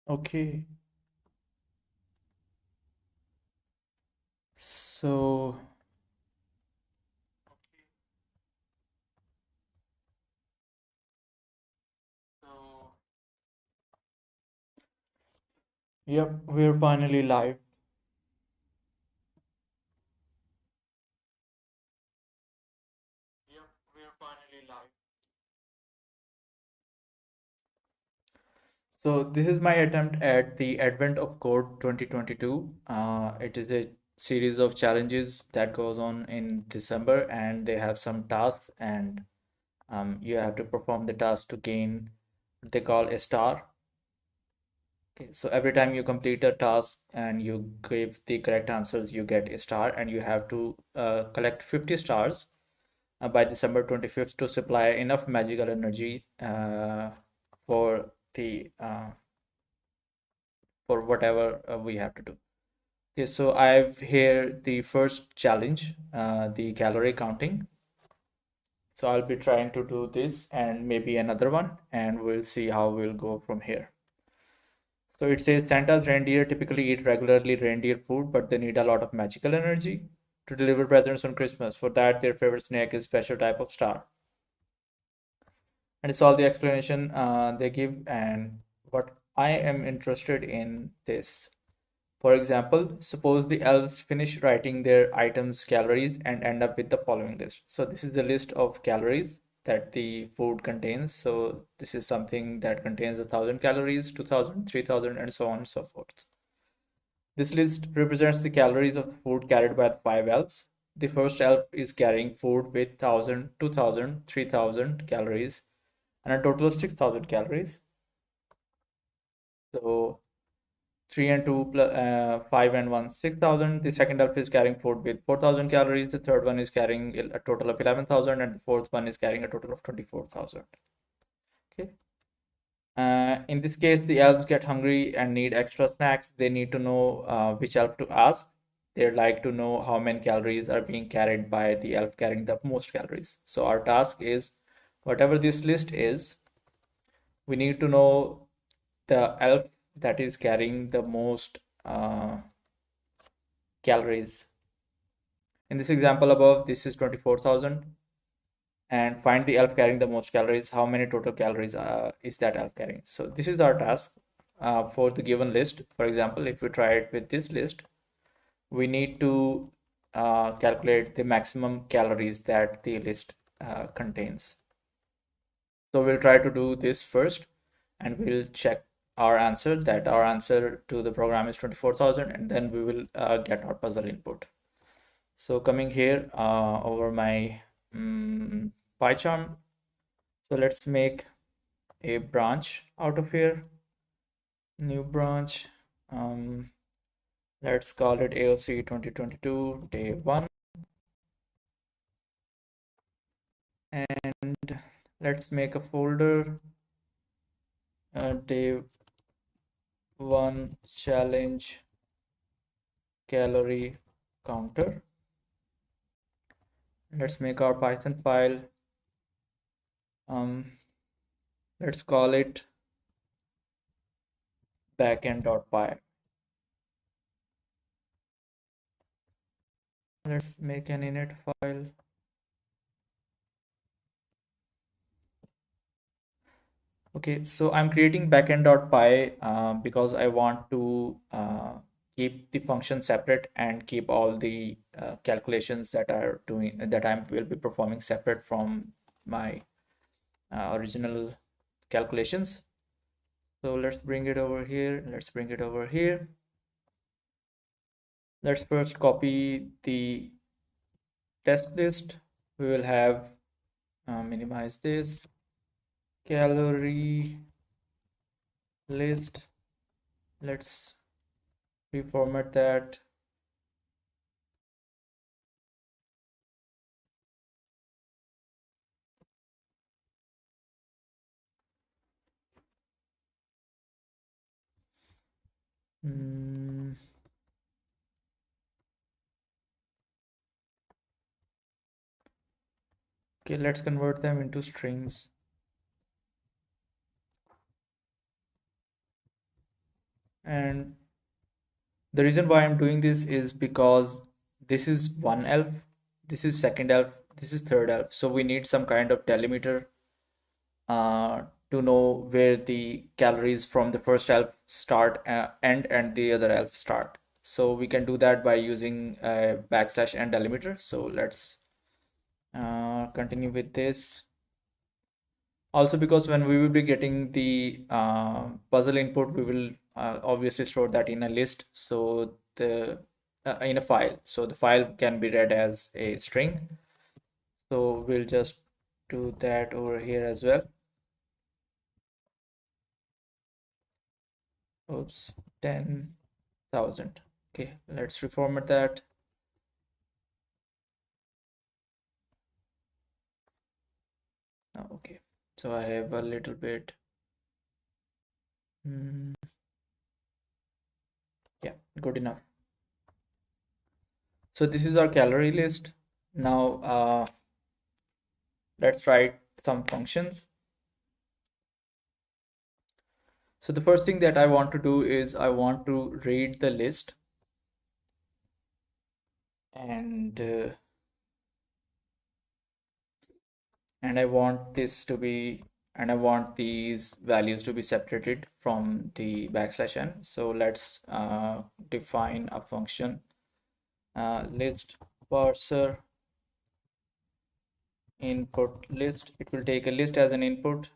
Okay, so yep, we're finally live. Yep, we're finally live. So this is my attempt at the Advent of Code 2022. It is a series of challenges that goes on in December, and they have some tasks, and you have to perform the task to gain what they call a star. Okay, so every time you complete a task and you give the correct answers, you get a star, and you have to collect 50 stars by December 25th to supply enough magical energy for the for whatever we have to do. Okay, so I've here the first challenge, the calorie counting. So I'll be trying to do this and maybe another one, and we'll see how we'll go from here. So it says Santa's reindeer typically eat regularly reindeer food, but they need a lot of magical energy to deliver presents on Christmas. For that, their favorite snack is special type of star. And it's all the explanation they give, and what I am interested in this. For example, suppose the elves finish writing their items' calories and end up with the following list. So this is the list of calories that the food contains. So this is something that contains 1,000 calories, 2,000, 3,000, and so on and so forth. This list represents the calories of the food carried by the five elves. The first elf is carrying food with 1,000, 2,000, 3,000 calories, and a total of 6,000 calories. So 3 and 2 plus 5 and 1 6,000. The second elf is carrying food with 4,000 calories. The third one is carrying a total of 11,000, and the fourth one is carrying a total of 24,000. Okay. In this case, the elves get hungry and need extra snacks. They need to know which elf to ask. They'd like to know how many calories are being carried by the elf carrying the most calories. So our task is, whatever this list is, we need to know the elf that is carrying the most calories. In this example above, this is 24,000, and find the elf carrying the most calories. How many total calories is that elf carrying? So this is our task for the given list. For example, if we try it with this list, we need to calculate the maximum calories that the list contains. So we'll try to do this first, and we'll check our answer, that our answer to the program is 24,000, and then we will get our puzzle input. So coming here over my pie chart, so let's make a branch out of here, new branch. Um, let's call it AOC 2022 day 1, and let's make a folder, day 1 challenge calorie counter. Let's make our Python file. Um, let's call it backend.py. Let's make an init file. Okay, so I'm creating backend.py because I want to keep the function separate and keep all the calculations that are doing that I will be performing separate from my original calculations. So let's bring it over here. Let's bring it over here. Let's first copy the test list. We will have minimize this calorie list. Let's reformat that. Mm, okay, let's convert them into strings. And the reason why I'm doing this is because this is one elf, this is second elf, this is third elf. So we need some kind of delimiter to know where the calories from the first elf start end and the other elf start. So we can do that by using a backslash n delimiter. So let's continue with this. Also, because when we will be getting the puzzle input, we will obviously store that in a list. So the in a file. So the file can be read as a string. So we'll just do that over here as well. Oops, 10,000. Okay, let's reformat that. Okay, so I have a little bit. Mm, yeah, good enough. So this is our calorie list. Now let's write some functions. So the first thing that I want to do is I want to read the list, and and I want this to be and I want these values to be separated from the backslash n. So let's define a function list parser input list. It will take a list as an input,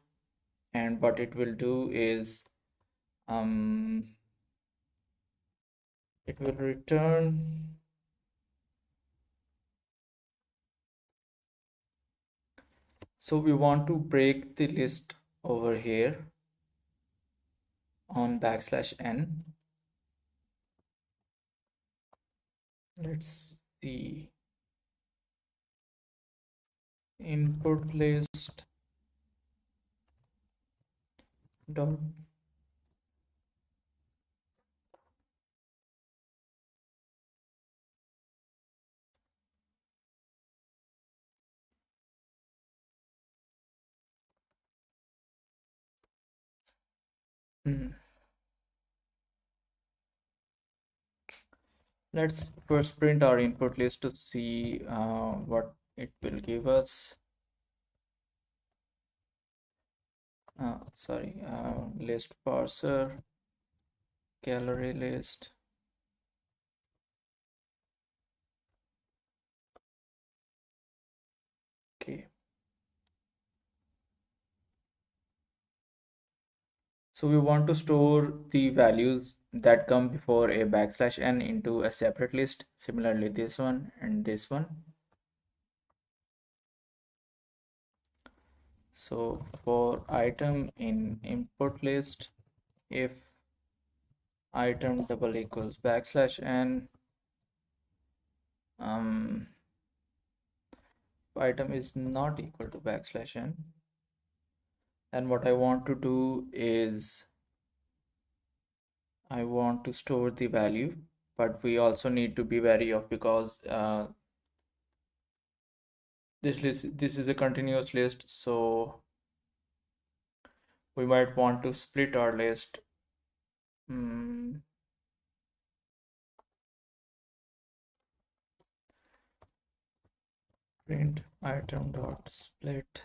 and what it will do is um, it will return. So we want to break the list over here on backslash n. Let's see, input list dot. Hmm. Let's first print our input list to see what it will give us. Sorry, list parser, calorie list. Okay. So we want to store the values that come before a backslash n into a separate list. Similarly, this one and this one. So for item in input list, if item double equals backslash n, item is not equal to backslash n, and what I want to do is I want to store the value, but we also need to be wary of, because this is a continuous list, so we might want to split our list. Hmm. Print item dot split.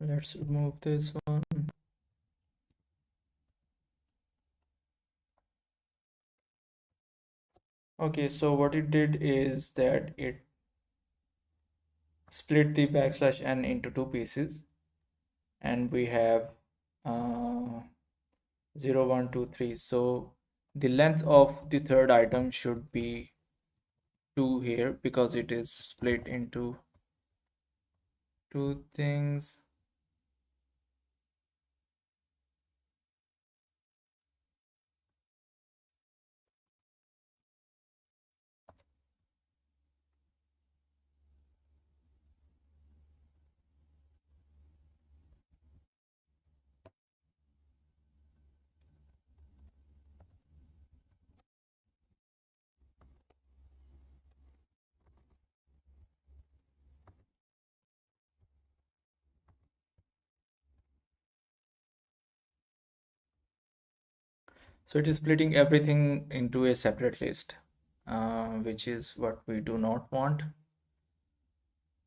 Let's remove this one. Okay, so what it did is that it split the backslash n into two pieces, and we have uh, 0, 1, 2, 3. So the length of the third item should be 2 here, because it is split into two things. So it is splitting everything into a separate list, which is what we do not want.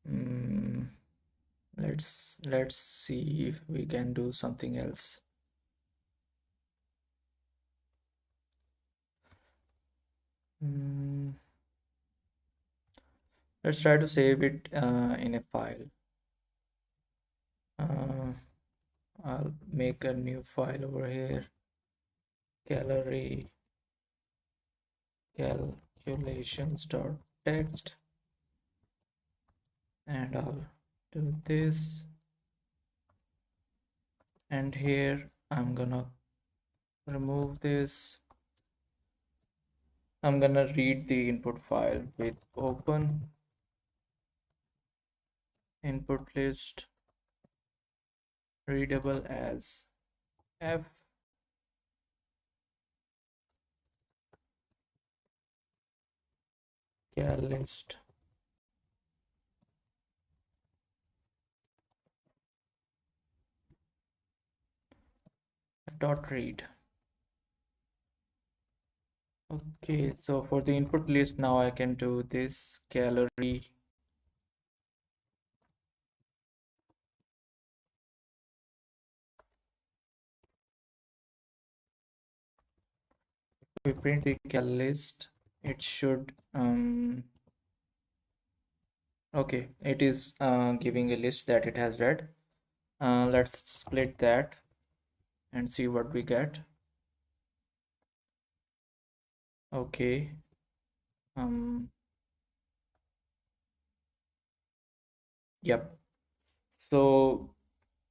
Mm, let's see if we can do something else. Mm, let's try to save it in a file. Uh, I'll make a new file over here. Calorie calculations.txt, and I'll do this. And here I'm gonna remove this. I'm gonna read the input file with open input list readable as f cal list dot read. Okay, so for the input list now I can do this calorie we print the cal list. It should okay, it is giving a list that it has read. Let's split that and see what we get. Okay. Um, yep. So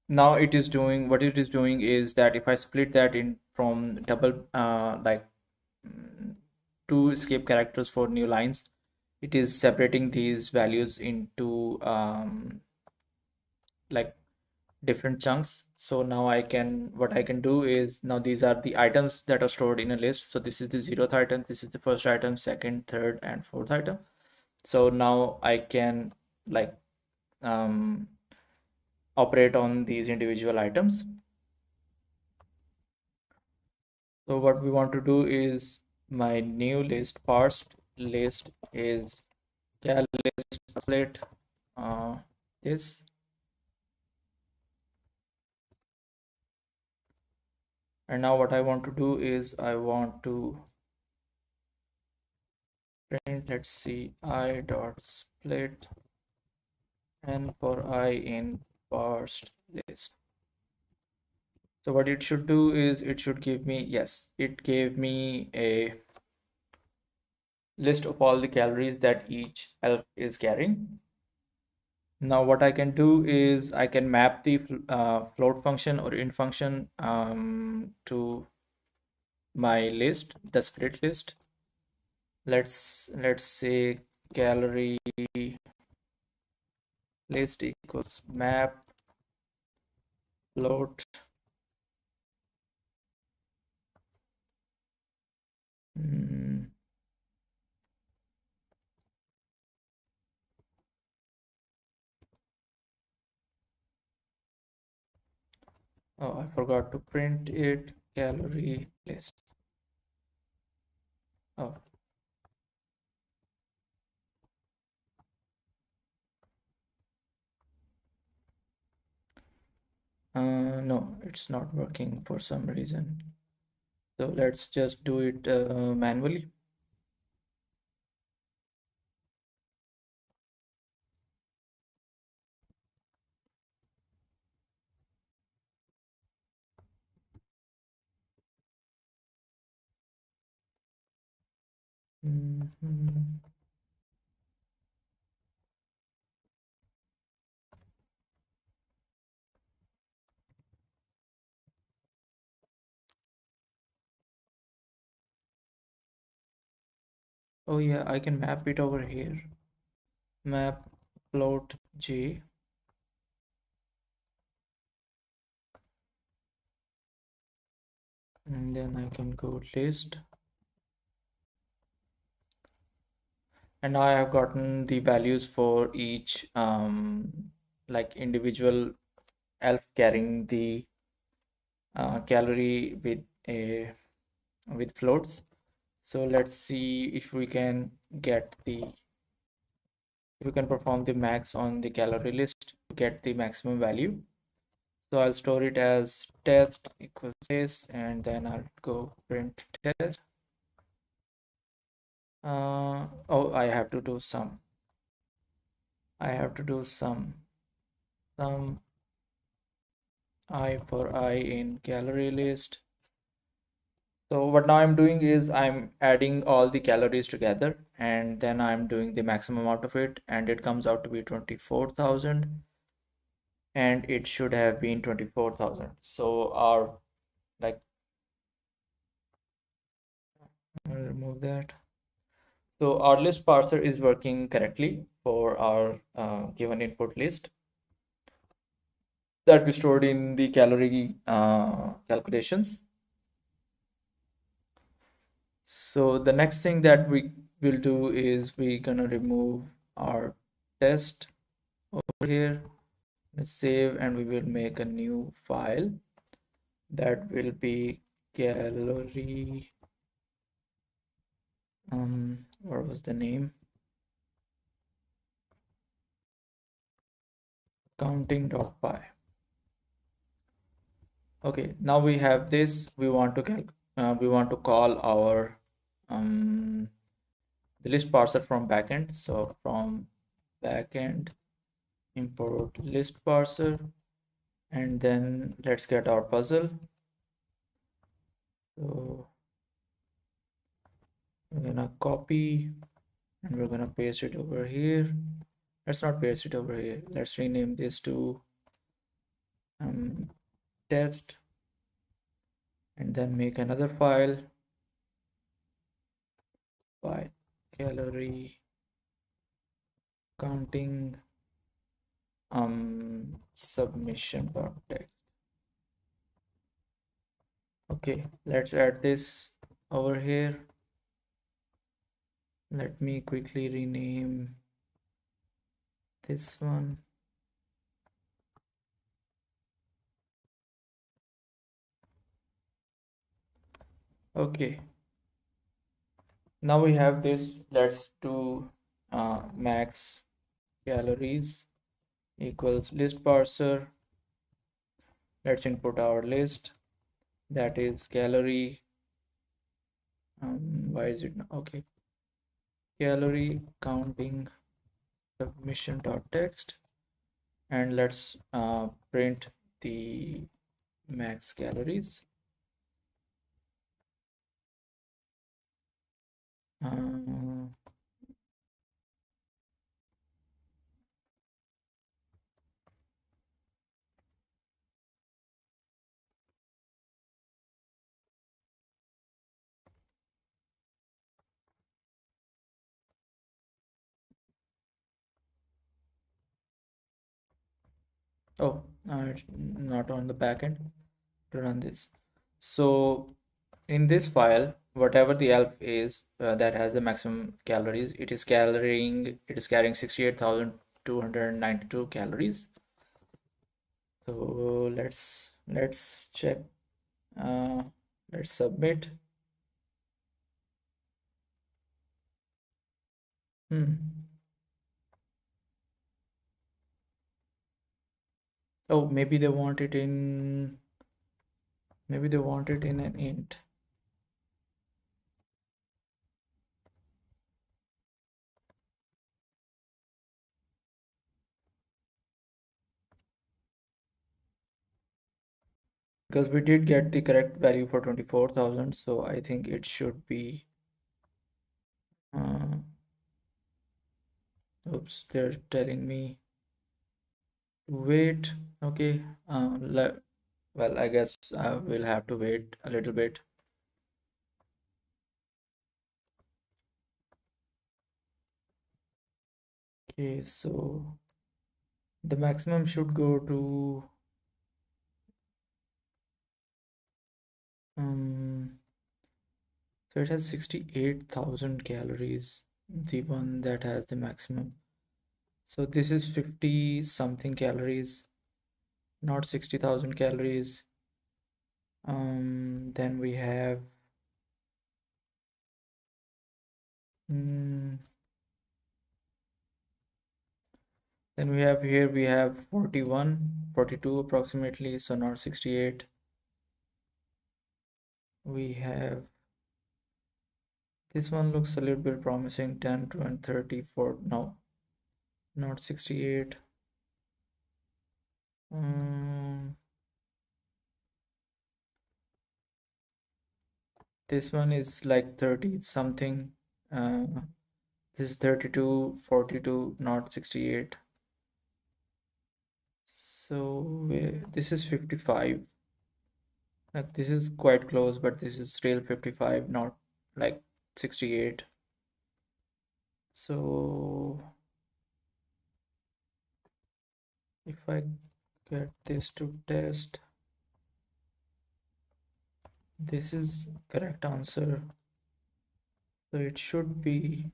now it is doing what it is doing is that if I split that in from double mm, two escape characters for new lines, it is separating these values into like different chunks. So now what I can do is now these are the items that are stored in a list. So this is the 0th item, this is the first item, second, third, and fourth item. So now I can like um, operate on these individual items. So what we want to do is my new list parsed list is cal list split uh, this, and now what I want to do is I want to print, let's see, I dot split n for I in parsed list. So what it should do is it should give me, yes, it gave me a list of all the calories that each elf is carrying. Now what I can do is I can map the float function or int function to my list, the split list. Let's say calorie list equals map float. Hmm. Oh, I forgot to print it. Calorie list. Oh, no, it's not working for some reason. So let's just do it manually. Mhm. Oh yeah, I can map it over here. Map float J, and then I can go list, and now I have gotten the values for each like individual elf carrying the calorie with a with floats. So let's see if we can get the if we can perform the max on the calorie list to get the maximum value. So I'll store it as test equals this, and then I'll go print test. Oh, I have to do some. I have to do some I for I in calorie list. So what now I'm doing is I'm adding all the calories together, and then I'm doing the maximum out of it, and it comes out to be 24,000, and it should have been 24,000. So our, like, I'll remove that. So our list parser is working correctly for our given input list that we stored in the calorie calculations. So the next thing that we will do is we're gonna remove our test over here. Let's save, and we will make a new file that will be calorie, what was the name? Counting.py. Okay, now we have this. We want to call our um, the list parser from backend. So from backend import list parser, and then let's get our puzzle. So we're gonna copy and we're gonna paste it over here. Let's not paste it over here. Let's rename this to test, and then make another file calorie counting submission.txt. Okay, let's add this over here. Let me quickly rename this one. Okay, now we have this. Let's do max calories equals list parser. Let's input our list, that is calorie. Why is it not okay? Calorie counting submission.txt, and let's print the max calories. Uh, oh, it's not on the backend to run this. So in this file, whatever the elf is that has the maximum calories, it is carrying 68,292 calories. So let's check. Uh, let's submit. Hmm. Oh, maybe they want it in an int. Because we did get the correct value for 24,000, so I think it should be uh, oops, they're telling me to wait. Okay, well, I guess I will have to wait a little bit. Okay, so the maximum should go to so it has 68,000 calories, the one that has the maximum. So this is 50 something calories, not 60,000 calories. Then we have Mm, then we have here, we have 41, 42 approximately, so not 68. We have this one looks a little bit promising, 10, 20, 34. No, not 68. Mm, this one is like 30 something. Uh, this is 32, 42, not 68. So this is 55. Like this is quite close, but this is still 55, not like 68. So if I get this to test, this is correct answer. So it should be,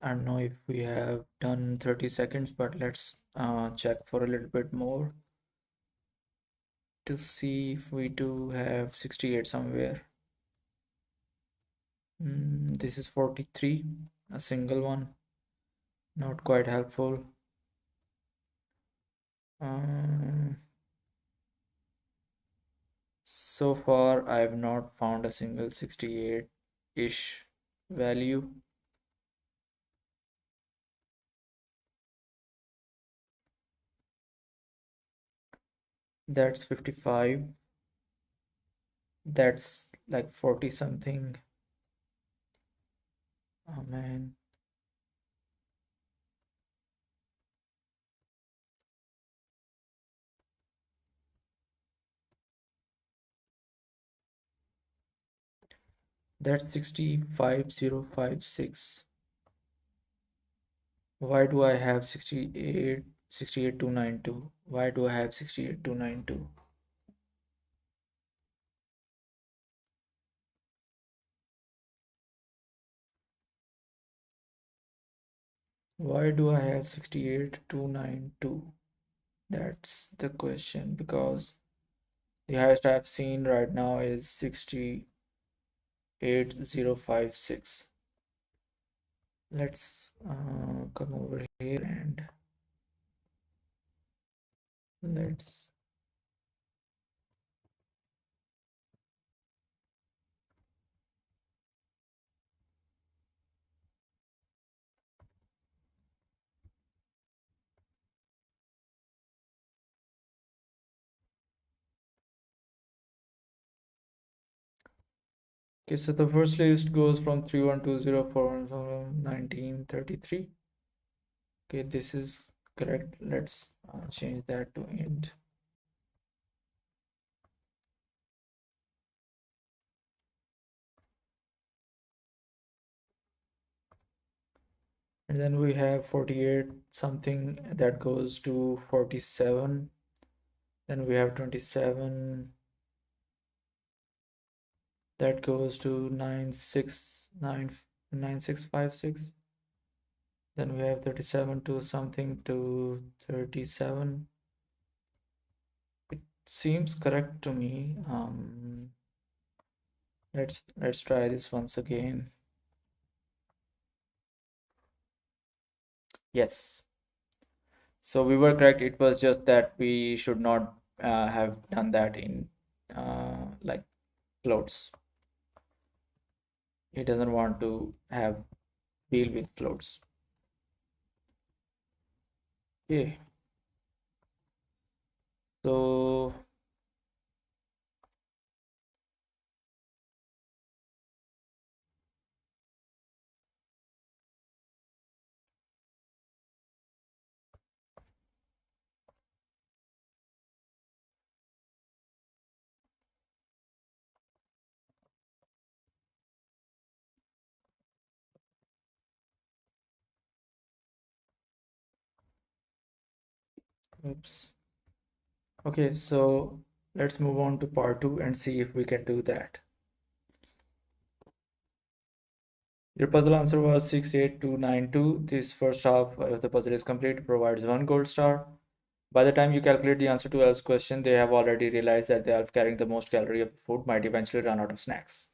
I don't know if we have done 30 seconds, but let's check for a little bit more to see if we do have 68 somewhere. This is 43, a single one, not quite helpful. Um, so far, I have not found a single 68-ish value. That's 55. That's like 40 something. Oh man. That's 65056. Why do I have 68292? Why do I have 68292? Why do I have 68292? That's the question, because the highest I've seen right now is 68056. Let's come over here and let's. Okay, so the first list goes from 3120411933. Okay, this is correct. Let's change that to int. And then we have 48 something that goes to 47. Then we have 27 that goes to 9656. Then we have 37 to something to 37. It seems correct to me. Let's try this once again. Yes. So we were correct. It was just that we should not have done that in like floats. He doesn't want to have deal with floats. Okay. So oops. Okay, so let's move on to part two and see if we can do that. Your puzzle answer was 68292. This first half of the puzzle is complete. It provides one gold star. By the time you calculate the answer to Elf's question, they have already realized that the elf carrying the most calorie of the food might eventually run out of snacks.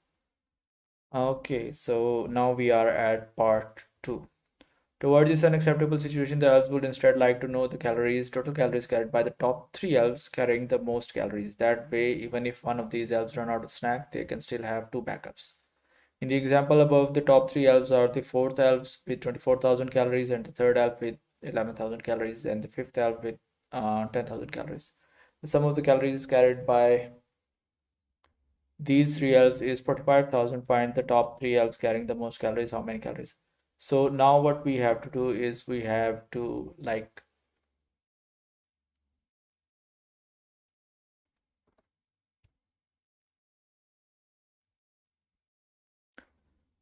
Okay, so now we are at part two. To avoid this unacceptable situation, the elves would instead like to know the total calories carried by the top three elves carrying the most calories. That way, even if one of these elves run out of snack, they can still have two backups. In the example above, the top three elves are the fourth elves with 24,000 calories, and the third elf with 11,000 calories, and the fifth elf with 10,000 calories. The sum of the calories carried by these three elves is 45,000. Find the top three elves carrying the most calories. How many calories? So now what we have to do is we have to like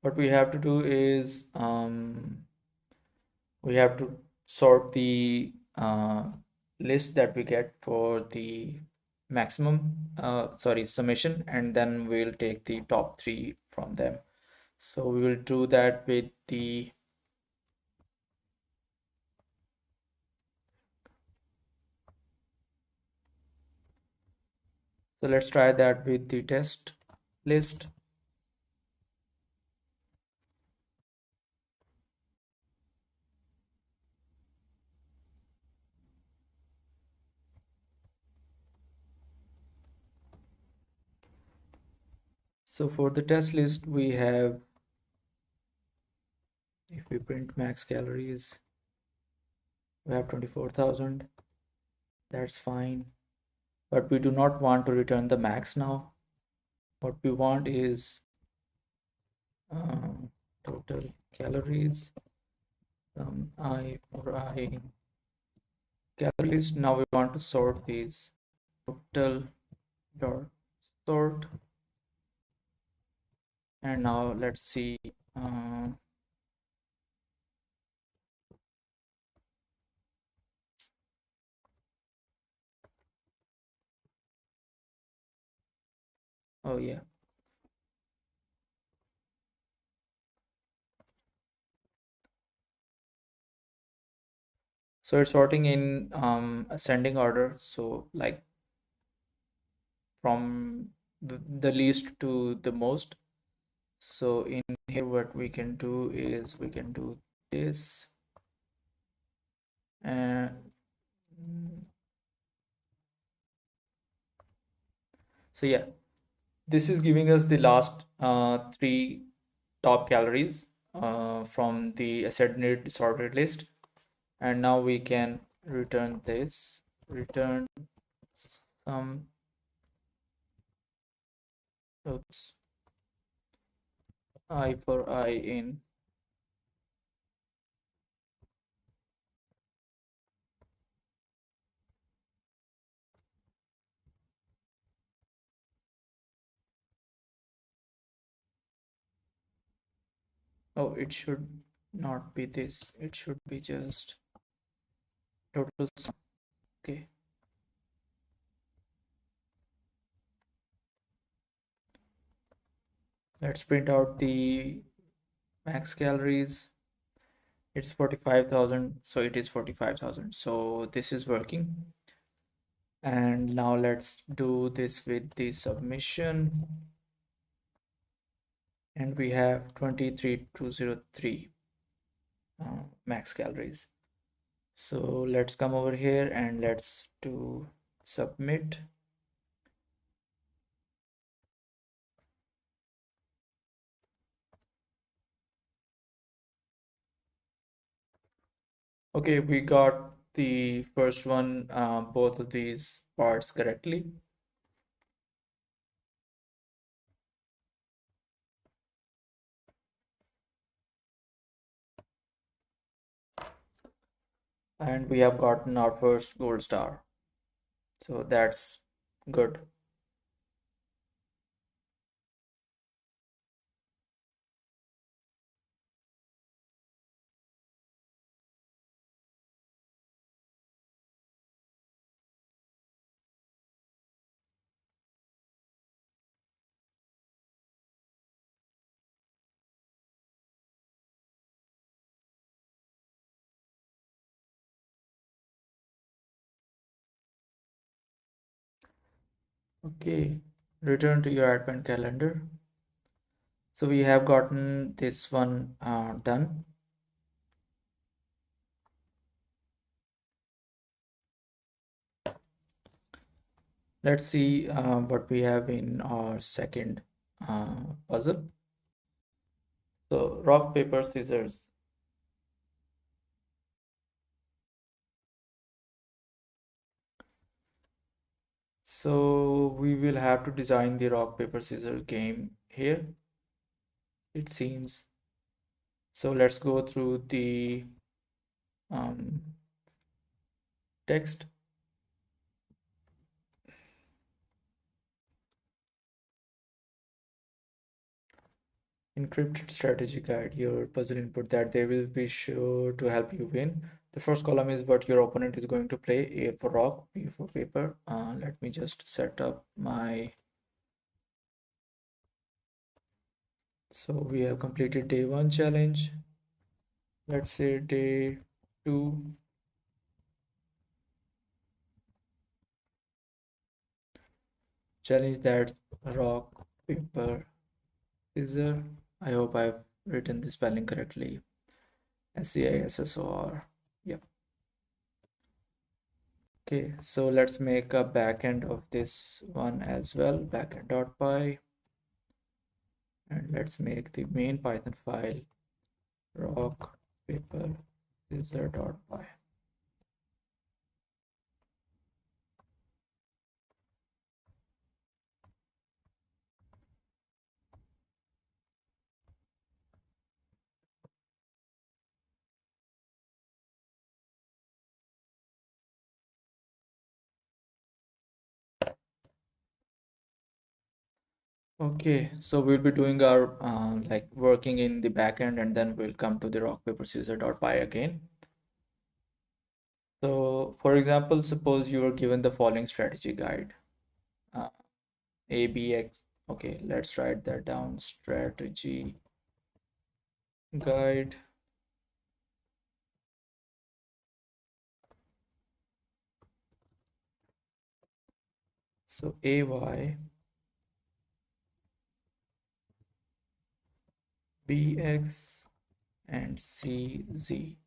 what we have to do is we have to sort the list that we get for the maximum sorry summation, and then we'll take the top three from them. So we will do that with the so let's try that with the test list. So for the test list we have, if we print max calories, we have 24,000. That's fine, but we do not want to return the max now. What we want is uh, total calories, I for I calories. Now we want to sort these. Total dot sort, and now let's see. Uh, oh yeah. So it's sorting in ascending order. So like from the least to the most. So in here, what we can do is we can do this, and so yeah, this is giving us the last three top calories from the ascended sorted list, and now we can return this, return some, oops, I for I in. Oh, it should not be this, it should be just total sum. Okay, let's print out the max calories. It's 45,000, so it is 45,000. So this is working. And now let's do this with the submission. And we have 23,203 max calories. So let's come over here and let's do submit. Okay, we got the first one, both of these parts correctly. And we have gotten our first gold star. So that's good. Okay, return to your advent calendar. So we have gotten this one done. Let's see what we have in our second puzzle. So rock, paper, scissors. So we will have to design the rock, paper, scissors game here, it seems. So let's go through the um, text. Encrypted strategy guide, your puzzle input that they will be sure to help you win. The first column is what your opponent is going to play. A for rock, B for paper. Let me just set up my. So we have completed day one challenge. Let's say day two. Challenge that rock, paper, scissor. I hope I've written the spelling correctly. SCISSOR. Yep. Okay, so let's make a backend of this one as well. Backend.py. And let's make the main Python file rock paper scissor.py. Okay, so we'll be doing our like working in the backend, and then we'll come to the rock paper scissor.py again. So for example, suppose you were given the following strategy guide. uh, ABX. Okay, let's write that down. Strategy guide. So AY, BX, and CZ.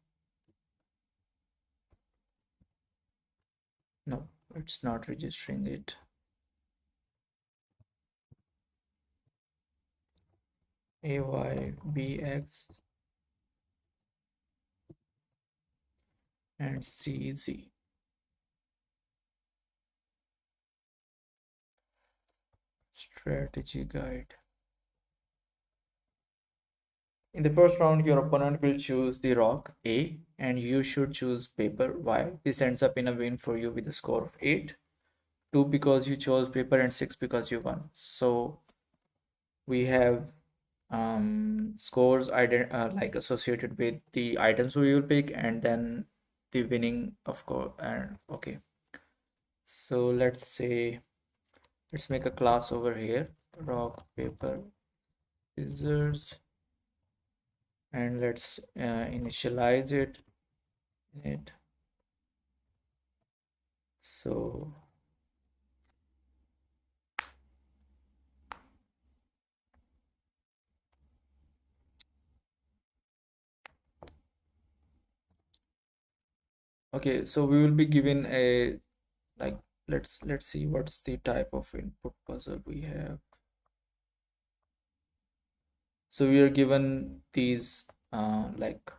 No, it's not registering it. AY, BX, and CZ. Strategy guide. In the first round, your opponent will choose the rock A, and you should choose paper Y. This ends up in a win for you with a score of 8. 2 because you chose paper, and 6 because you won. So we have scores like associated with the items we will pick, and then the winning, of course. And okay, so let's make a class over here, rock paper scissors, and let's initialize it. So okay, so we will be given a, like, let's see what's the type of input puzzle we have. So we are given these like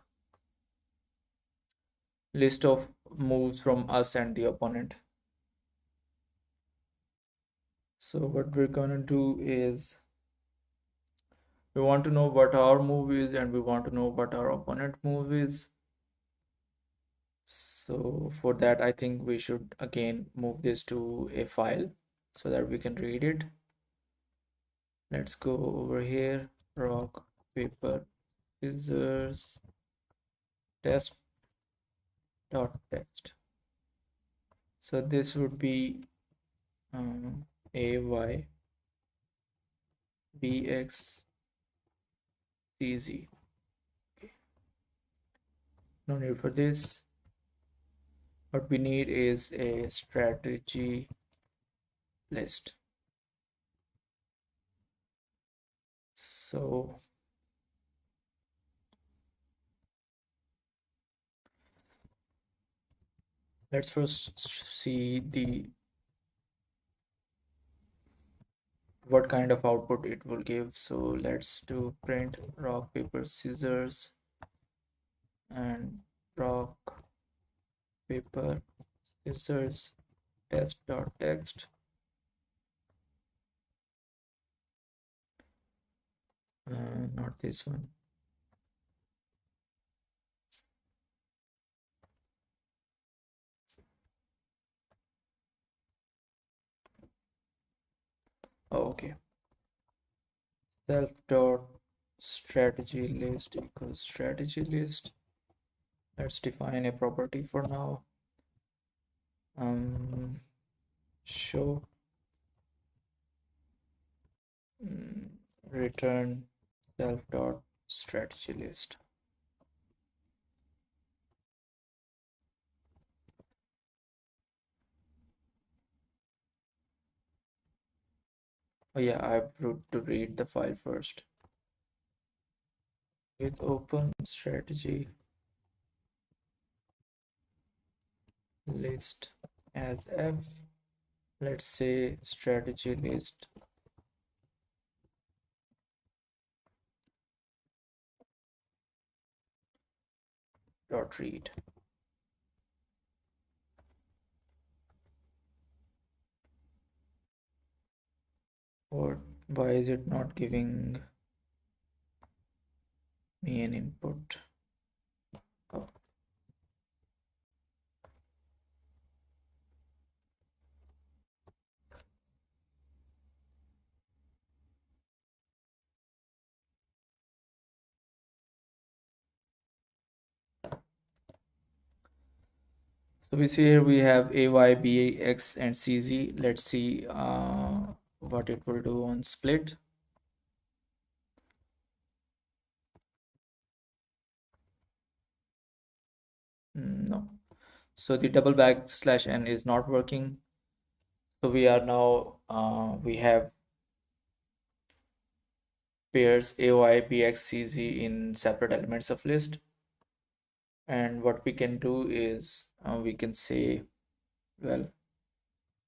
list of moves from us and the opponent. So what we're gonna do is we want to know what our move is, and we want to know what our opponent move is. So for that, I think we should again move this to a file so that we can read it. Let's go over here, rock, paper, scissors, test.text. So this would be AY, BX, CZ. Okay. No need for this. What we need is a strategy list. So let's first see the what kind of output it will give. So let's do print rock paper scissors and rock paper scissors test.txt. Not this one. Oh, okay. Self dot strategy list equals strategy list. Let's define a property for now. Show mm, return self dot strategy list. Oh yeah, I have to read the file first. With open strategy list as f, let's say strategy list dot read. Or why is it not giving me an input? Oh. So we see here we have a, y, b, x, and c, z. Let's see what it will do on split. No. So the double backslash n is not working. So we are now, we have pairs a, y, b, x, c, z in separate elements of list. And what we can do is we can say, well,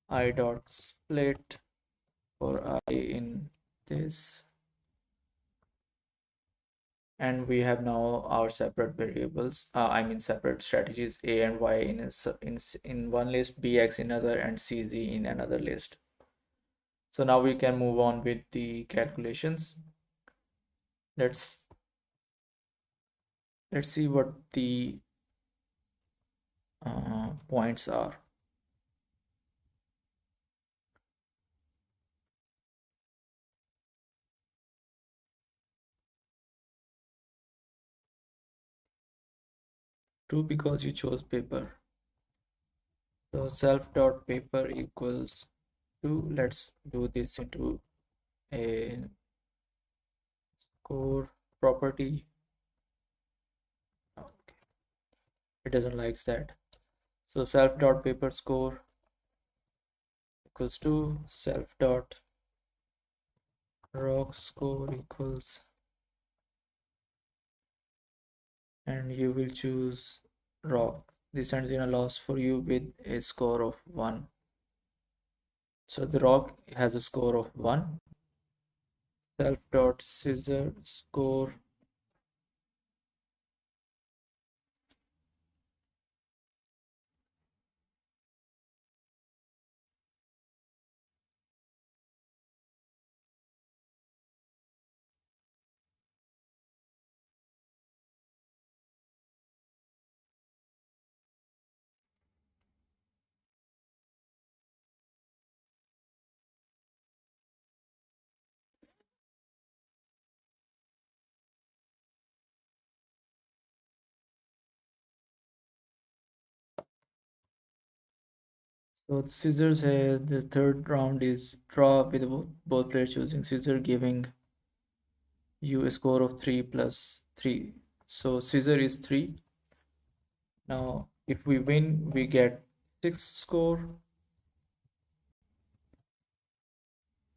I dot split for I in this, and we have now our separate variables, I mean separate strategies, a and y in one list, bx in another, and cz in another list. So now we can move on with the calculations. Let's see what the points are. True, because you chose paper. So self dot paper equals 2. Let's do this into a score property. Okay, it doesn't like that. So self dot paper score equals to self dot rock score equals, and you will choose rock. This ends in a loss for you with a score of 1. So the rock has a score of 1. Self dot scissor score So the scissors has the third round is draw with both players choosing scissor, giving you a score of 3 plus 3. So scissor is 3. Now if we win, we get 6 score.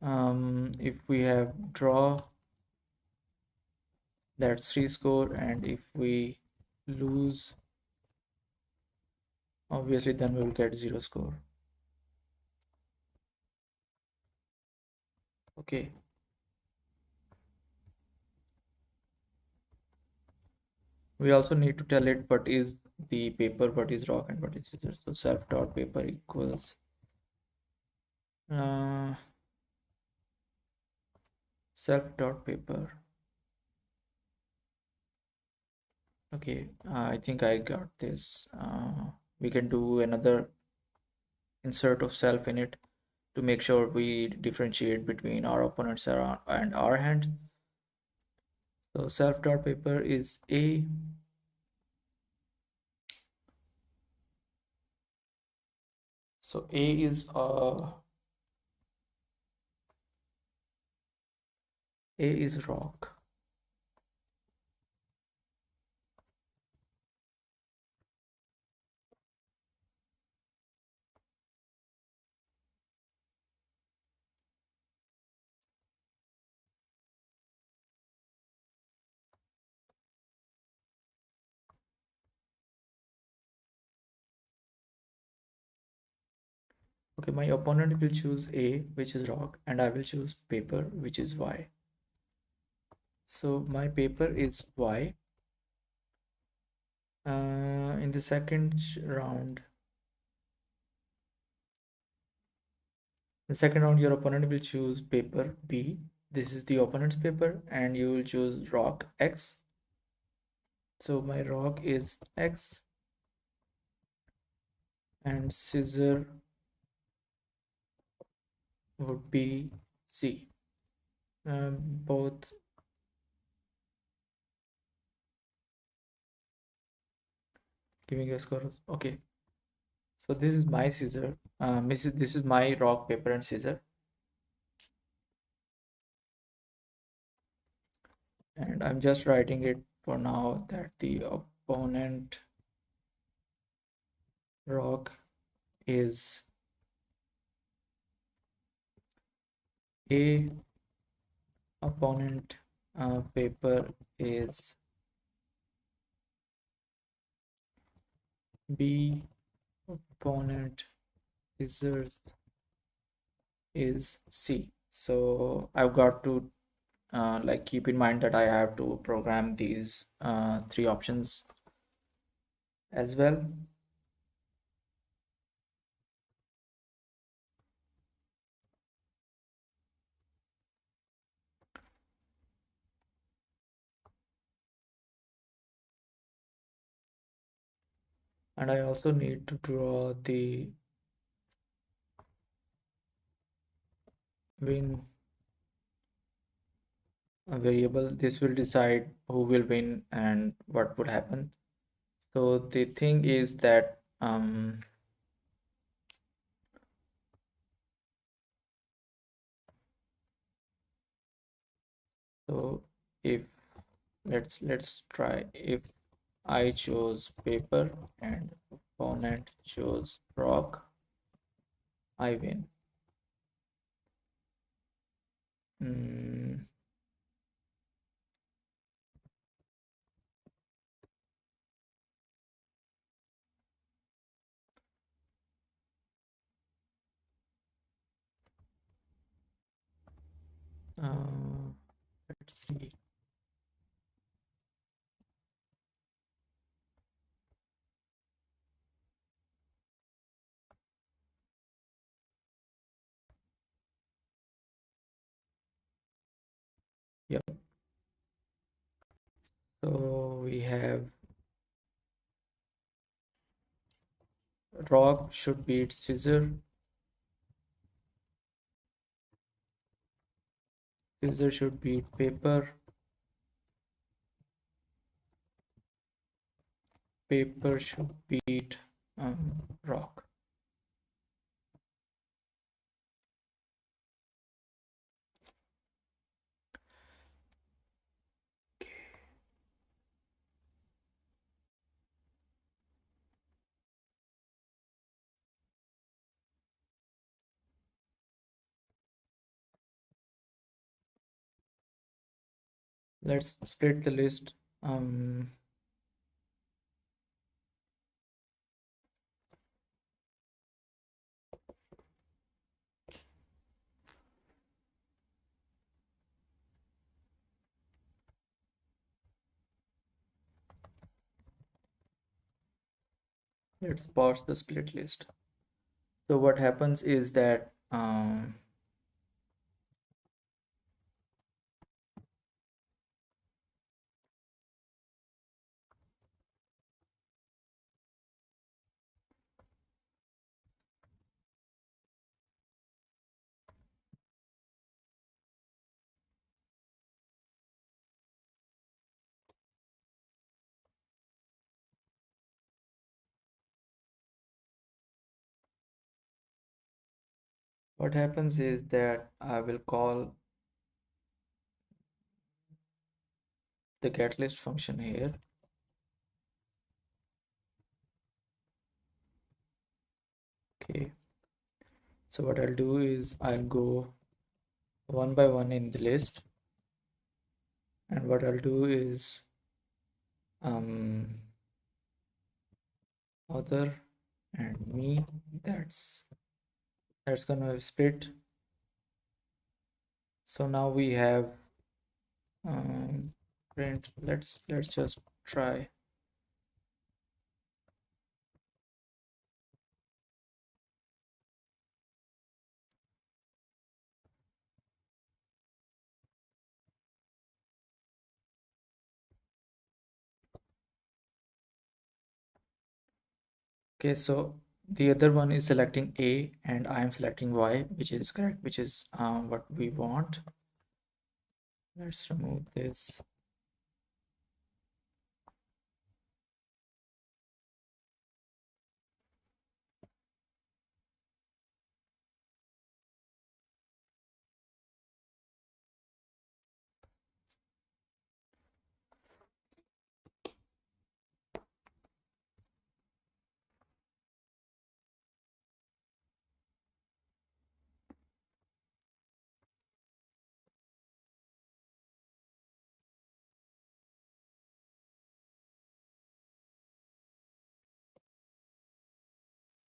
If we have draw, That's 3 score, and if we lose, obviously then we will get 0 score. Okay. We also need to tell it what is the paper, what is rock, and what is scissors. So self dot paper equals uh, self dot paper. Okay, I think I got this. We can do another insert of self in it to make sure we differentiate between our opponents and our hand. So self dot paper is A. So A is rock. Okay, my opponent will choose A, which is rock, and I will choose paper, which is Y. So my paper is Y. In the second round, your opponent will choose paper B. This is the opponent's paper, and you will choose rock X. So my rock is X, and scissor would be C. Both giving a score. Okay, so this is my scissor. This is my rock, paper, and scissor, and I'm just writing it for now that the opponent rock is A, opponent paper is B, opponent scissors is C. So I've got to like keep in mind that I have to program these three options as well. And I also need to draw the win variable. This will decide who will win and what would happen. So the thing is that so if let's try, if I chose paper and opponent chose rock, I win. Mm, uh, let's see. Yep. So we have rock should beat scissor, scissor should beat paper, paper should beat rock. Let's split the list. Um, let's parse the split list. So what happens is that what happens is that I will call the getList function here. Okay. So what I'll do is I'll go one by one in the list, and what I'll do is um other and me. That's gonna split. So now we have print. Let's just try. Okay, so the other one is selecting A and I am selecting Y, which is correct, which is what we want. Let's remove this.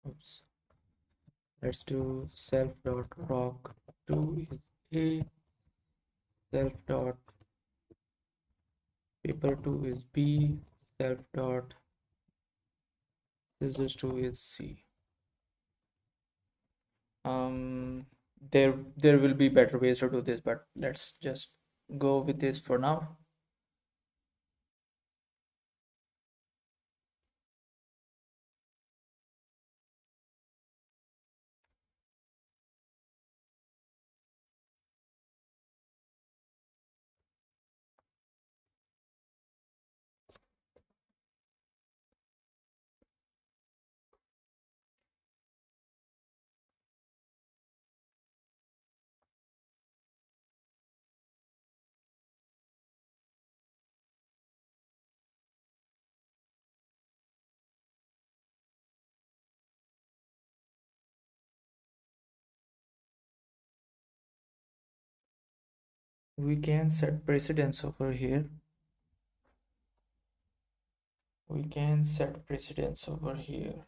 Oops. Let's do self dot rock 2 is A, self dot paper 2 is B, self dot scissors 2 is C. Um, there will be better ways to do this, but let's just go with this for now. We can set precedence over here. We can set precedence over here.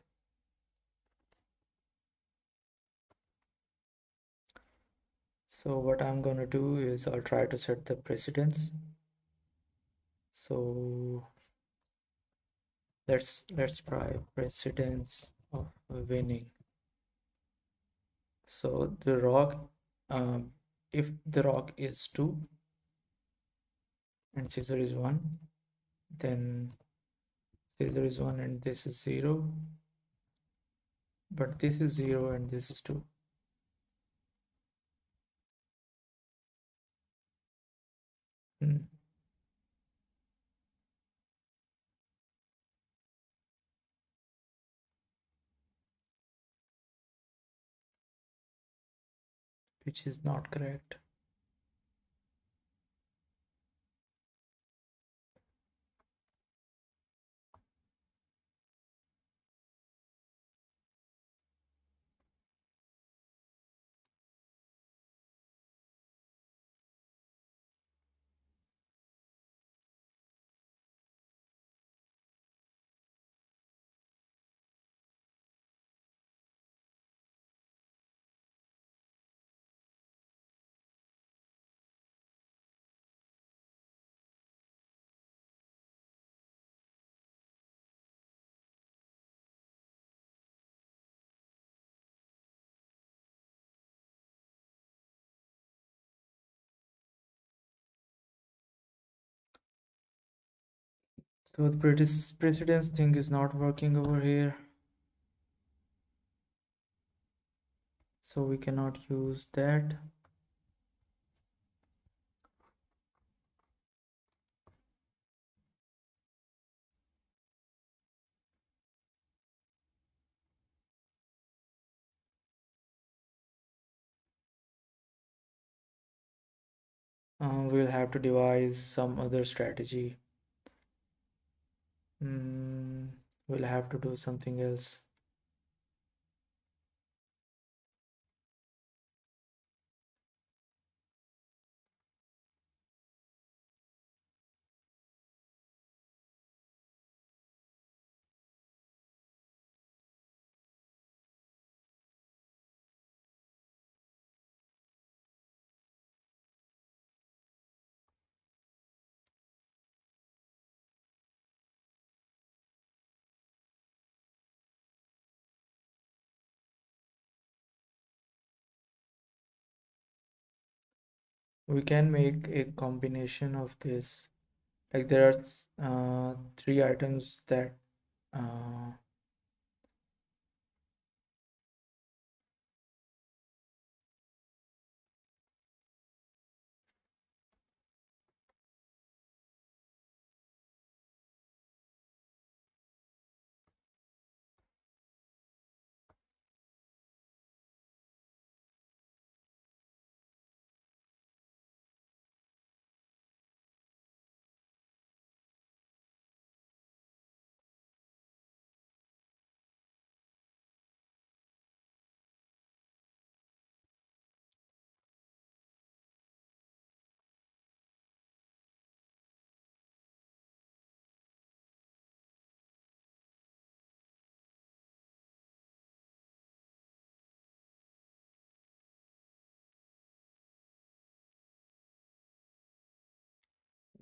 So what I'm gonna do is I'll try to set the precedence. So let's try precedence of winning. So the rock, if the rock is 2 and scissor is 1, then scissor is 1 and this is 0, but this is 0 and this is 2. Hmm. Which is not correct. So the precedence thing is not working over here, so we cannot use that. We'll have to devise some other strategy. Mm, we'll have to do something else. We can make a combination of this. Like there are three items that uh,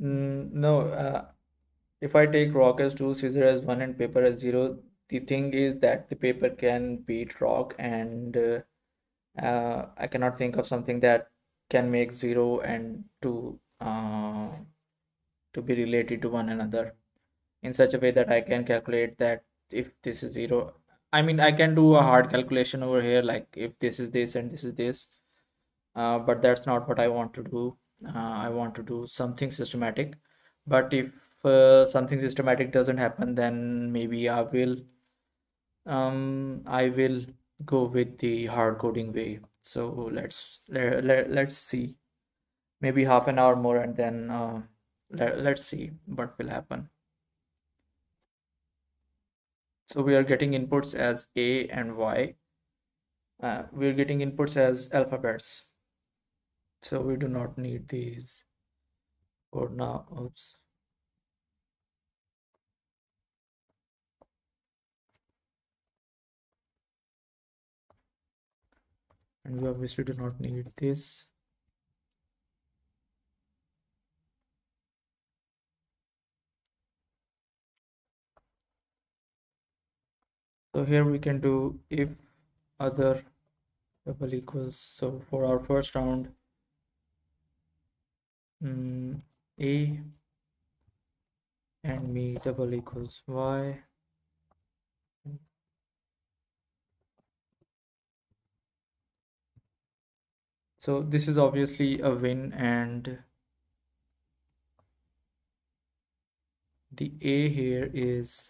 no, if I take rock as 2, scissor as 1, and paper as 0, the thing is that the paper can beat rock, and I cannot think of something that can make 0 and 2 to be related to one another in such a way that I can calculate that if this is 0. I mean, I can do a hard calculation over here, like if this is this and this is this, but that's not what I want to do. I want to do something systematic. But if something systematic doesn't happen, then maybe I will go with the hard coding way. So let's see. Maybe half an hour more, and then let's see what will happen. So we are getting inputs as A and Y. We're getting inputs as alphabets. So we do not need these for now. Oops. And we obviously do not need this. So here we can do if other double equals. So for our first round, A and me double equals Y. So this is obviously a win, and the A here is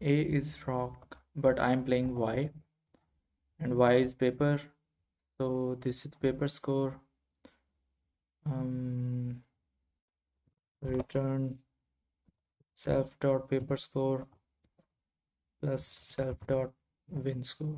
A is rock, but I'm playing Y, and Y is paper. So this is paper score. Return self dot paper score plus self dot win score.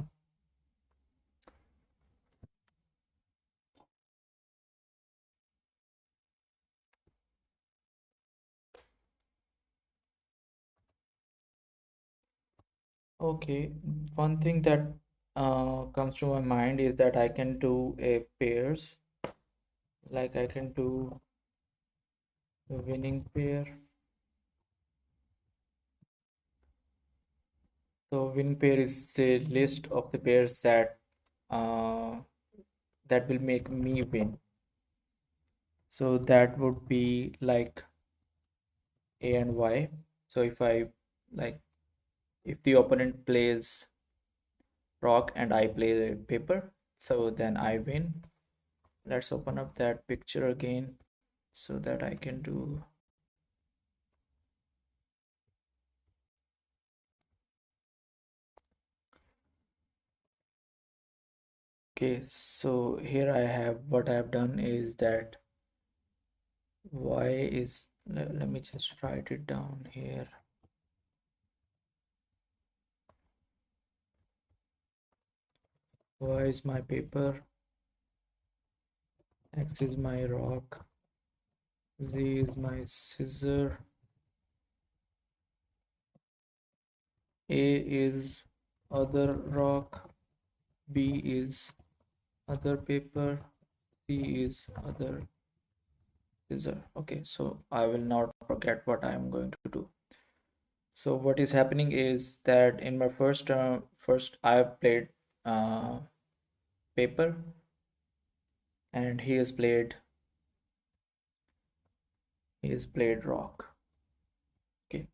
Okay, one thing that comes to my mind is that I can do a pairs, like I can do the winning pair. So winning pair is a list of the pairs that uh, that will make me win. So that would be like A and Y. So if I like if the opponent plays rock and I play paper, so then I win. Let's open up that picture again so that I can do. Okay, so here I have what I have done is that Y is, let me just write it down here. Y is my paper, X is my rock, Z is my scissor, A is other rock, B is other paper, C is other scissor. Okay, so I will not forget what I am going to do. So what is happening is that in my first I have played uh, paper, and he has played rock. Okay,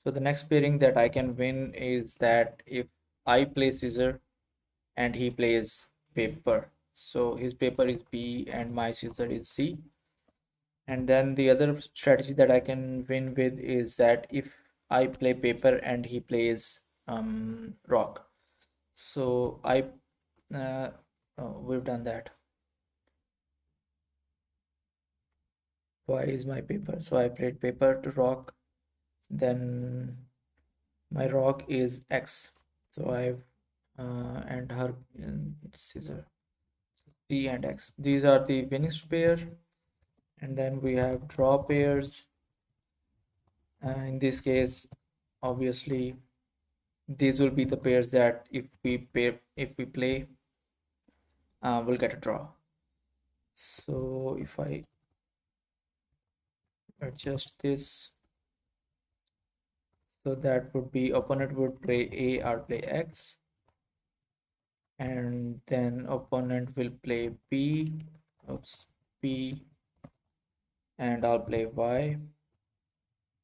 so the next pairing that I can win is that if I play scissor and he plays paper. So his paper is B and my scissor is C. And then the other strategy that I can win with is that if I play paper and he plays rock. So uh, we've done that. Y is my paper. So I played paper to rock. Then my rock is X. So I've and her scissor C and X. These are the winning pair. And then we have draw pairs. In this case, obviously, these will be the pairs that if we play, we'll get a draw. So if I adjust this, so that would be opponent would play A or play X, and then opponent will play B, oops, B, and I'll play Y.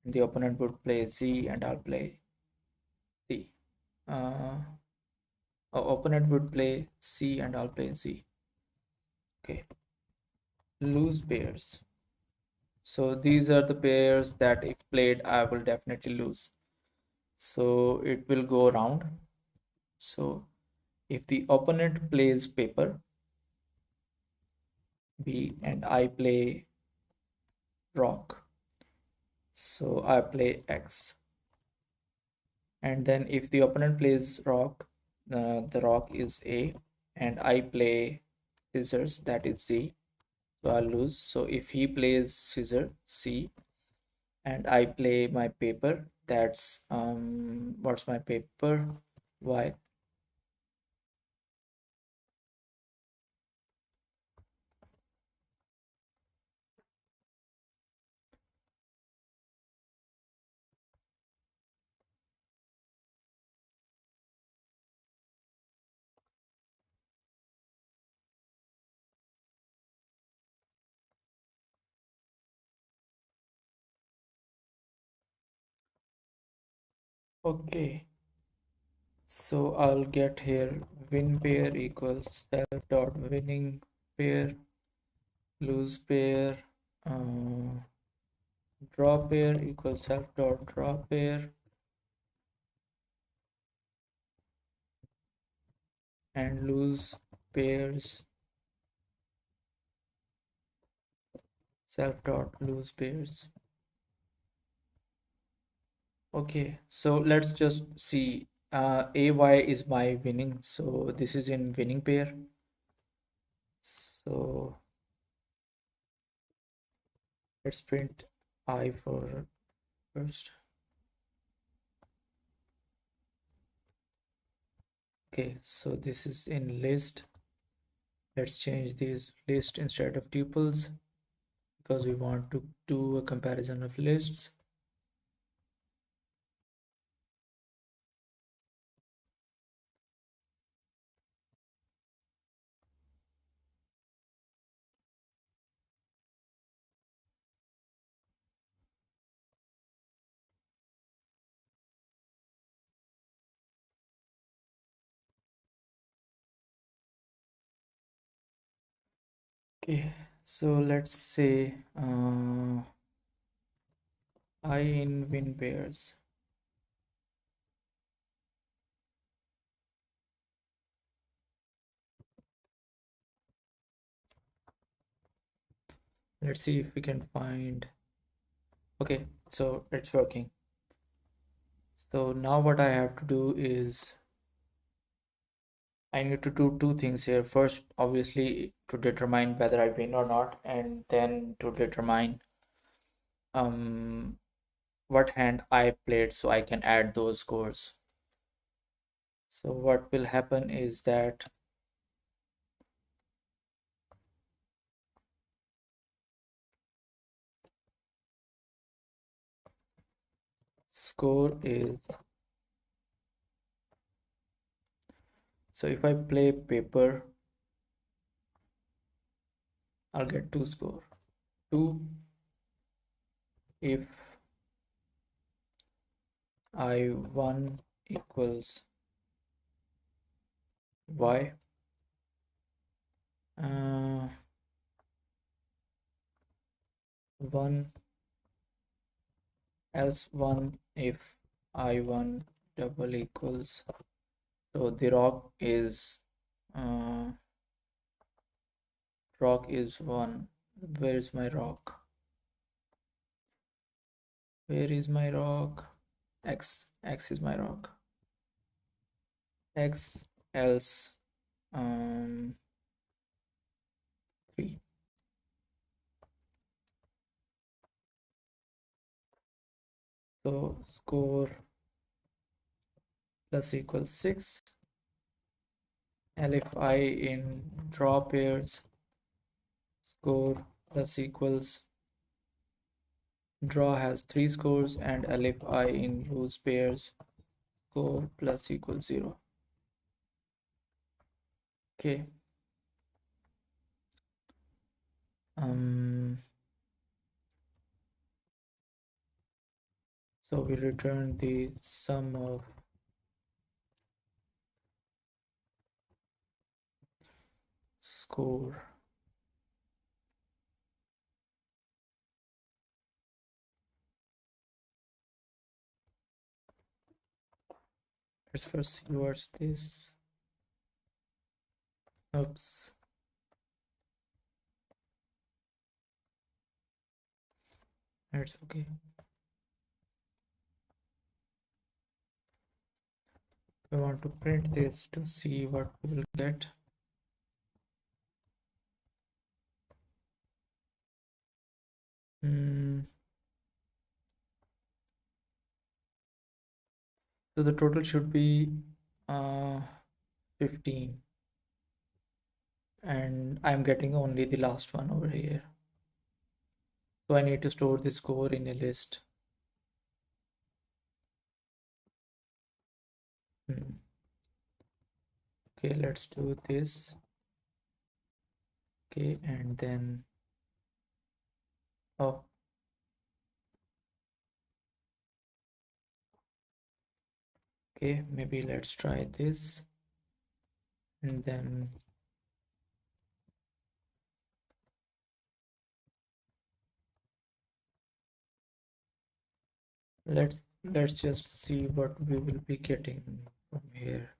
The opponent would play Z and I'll play C. Uh, Opponent would play C and I'll play Z. Okay, lose pairs. So these are the pairs that if played, I will definitely lose. So it will go around. So if the opponent plays paper B and I play rock, so I play X. And then if the opponent plays rock, the rock is A, and I play scissors, that is Z, so I'll lose. So if he plays scissor C and I play my paper, that's what's my paper? Y. Okay, so I'll get here win pair equals self dot winning pair, lose pair, uh, draw pair equals self dot draw pair, and lose pairs self dot lose pairs. Okay, so let's just see. AY is my winning, so this is in winning pair. So let's print I for first. Okay, so this is in list. Let's change these list instead of tuples because we want to do a comparison of lists. Okay, so let's say I in win pairs. Let's see if we can find. Okay, so it's working. So now what I have to do is I need to do two things here. First, obviously, to determine whether I win or not, and then to determine um what hand I played so I can add those scores. So what will happen is that score is, so if I play paper, I'll get two score. Two if I1 equals y, uh, 1 else 1 if I1 double equals, so the uh, rock is 1. Where is my rock? Where is my rock? X is my rock. X else 3. So score plus equals 6. And if I in draw pairs, score plus equals, draw has 3 scores, and if I in lose pairs, score plus equals 0. Okay. Um so we return the sum of score. Let's first see what's this. Oops. That's okay. We want to print this to see what we will get. So the total should be 15, and I'm getting only the last one over here. So I need to store the score in a list. Okay, let's do this. Okay, and then, oh, okay, maybe let's try this, and then let's just see what we will be getting from here.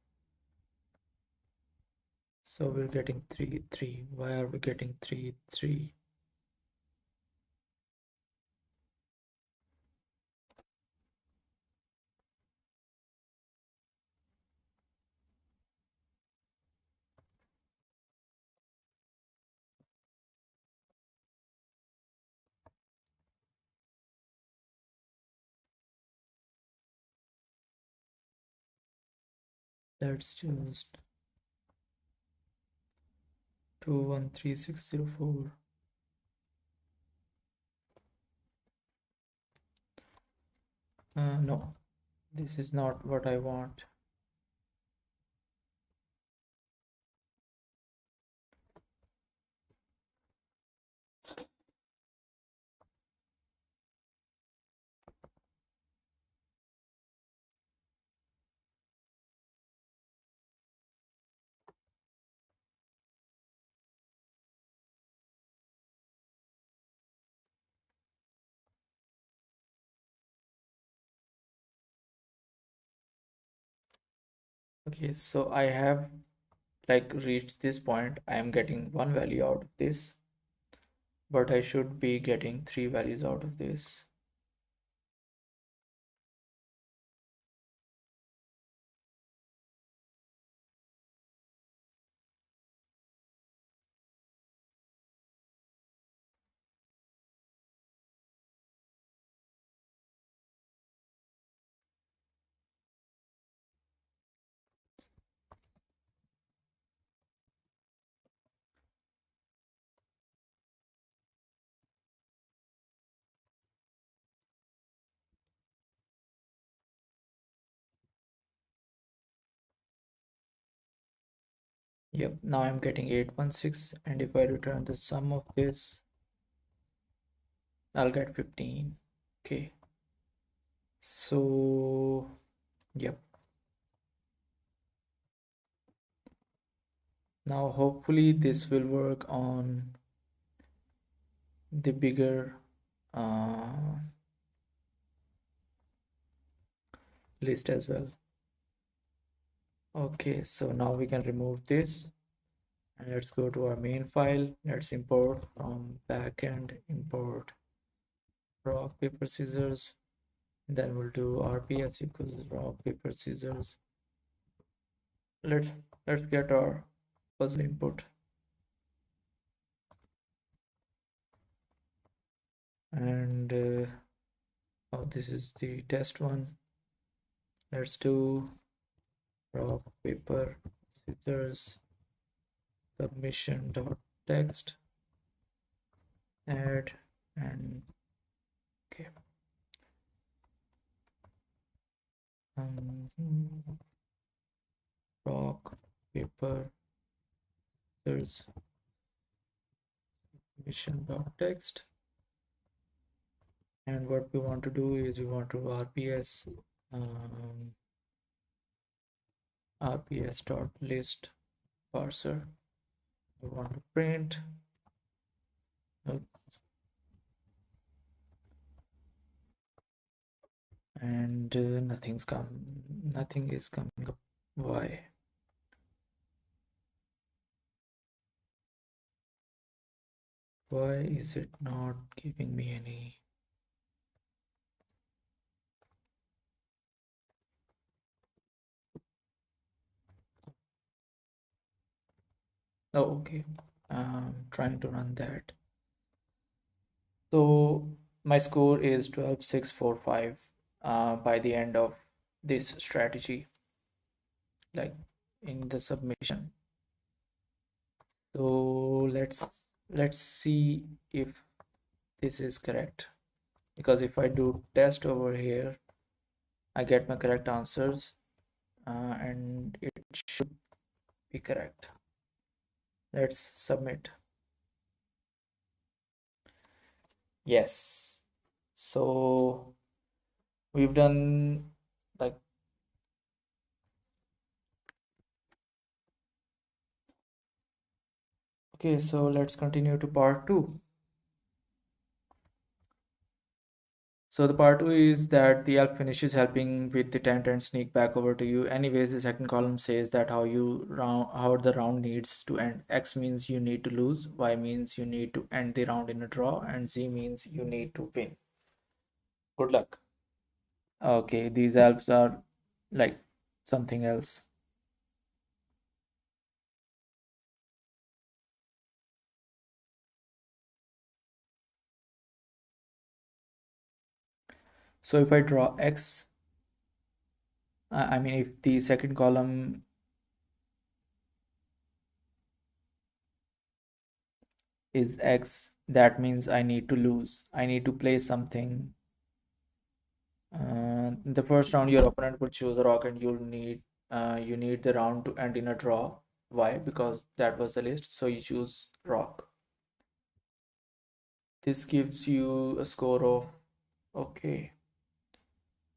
So we're getting 3 3. Why are we getting 3 3? Let's just 213604. No, this is not what I want. Okay, so I have like reached this point. I am getting one value out of this, but I should be getting three values out of this. Yep, now I'm getting 816, and if I return the sum of this, I'll get 15. Okay, so yep. Now hopefully this will work on the bigger uh, list as well. Okay, so now we can remove this, and let's go to our main file. Let's import from backend, import rock paper scissors. Then we'll do rps equals rock paper scissors. Let's get our puzzle input, and oh, this is the test one. Let's do rock paper scissors submission dot text add, and okay. Rock paper scissors submission dot text, and what we want to do is we want to rps um, rps dot list parser. We want to print. Oops. And nothing is coming up. Why? Why is it not giving me any? Oh, okay. Trying to run that. So my score is 12,645 by the end of this strategy, like in the submission. So let's see if this is correct, because if I do test over here, I get my correct answers, and it should be correct. Let's submit. Yes. So we've done like, okay, so let's continue to part two. So the part two is that the elf finishes helping with the tent and sneak back over to you. Anyways, the second column says that how the round needs to end. X means you need to lose, Y means you need to end the round in a draw, and Z means you need to win. Good luck. Okay, these elves are like something else. So if I draw X, I mean, if the second column is X, that means I need to lose. I need to play something. In the first round, your opponent will choose a rock, and you need the round to end in a draw. Why? Because that was the list. So you choose rock. This gives you a score of, okay.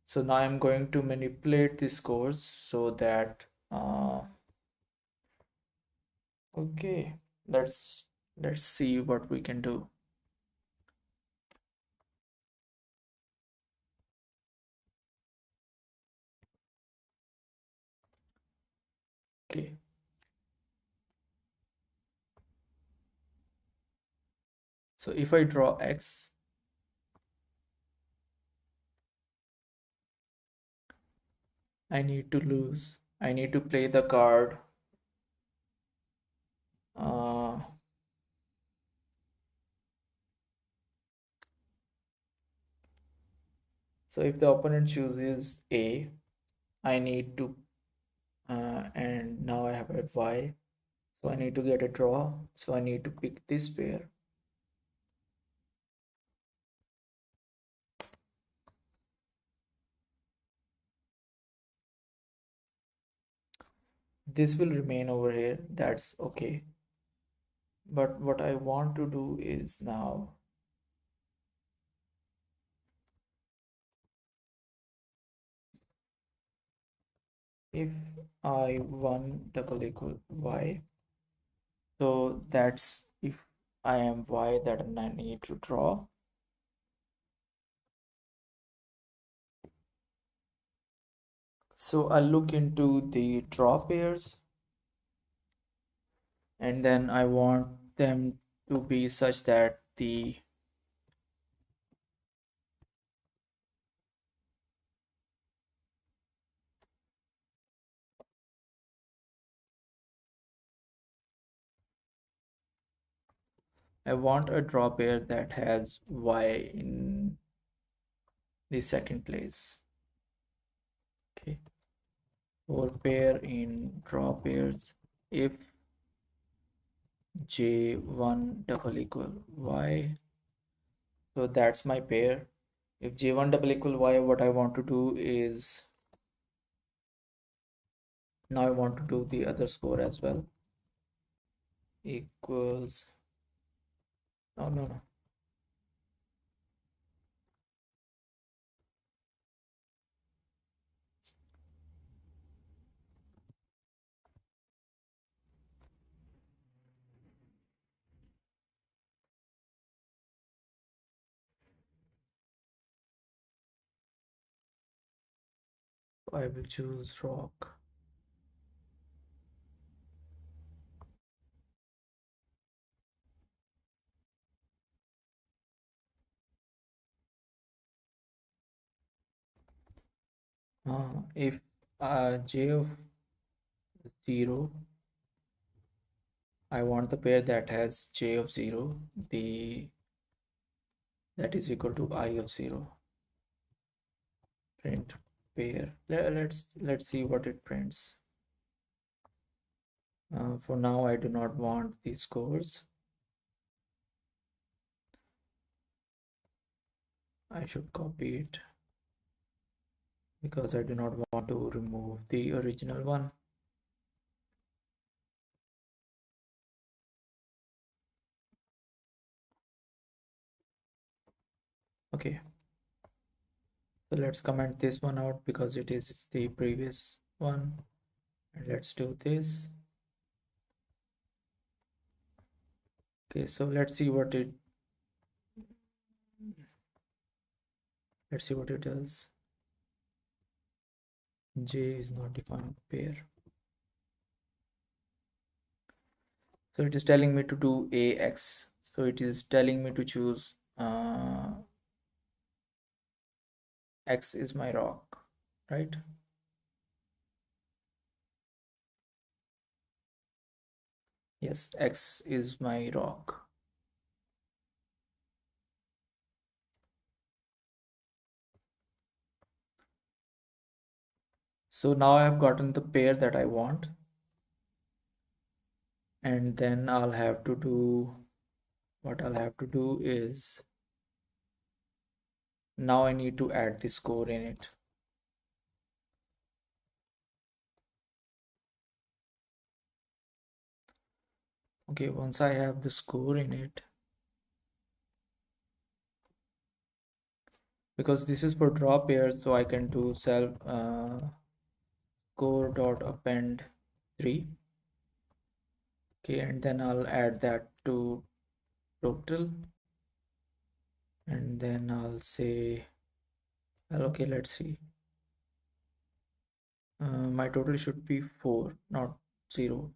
So now I'm going to manipulate the scores so that okay, let's see what we can do. Okay, so if I draw X, I need to lose. I need to play the card. Uh, so if the opponent chooses A, I need to, and now I have a Y. So I need to get a draw. So I need to pick this pair. This will remain over here. That's okay. But what I want to do is now, if I1 double equal Y, so that's if I am Y, that I need to draw. So I'll look into the draw pairs, and then I want them to be such that the I want a draw pair that has Y in the second place. Okay, for pair in draw pairs, if J1 double equal Y, so that's my pair. If J1 double equal Y, what I want to do is, now I want to do the other score as well, equals, no, I will choose rock. If J of 0, I want the pair that has J of 0, the that is equal to I of 0. Print pair. Let's see what it prints. For now, I do not want the scores. I should copy it because I do not want to remove the original one. Okay, so let's comment this one out because it is the previous one. And let's do this. Okay, so let's see what it does. J is not defined pair. So it is telling me to do AX. So it is telling me to choose X is my rock, right? Yes, X is my rock. So now I've gotten the pair that I want. And then I'll have to do, what I'll have to do is, now I need to add the score in it. Okay, once I have the score in it, because this is for draw pairs, so I can do self score dot append 3. Okay, and then I'll add that to total, and then I'll say, well, okay, let's see. My total should be 4, not 0.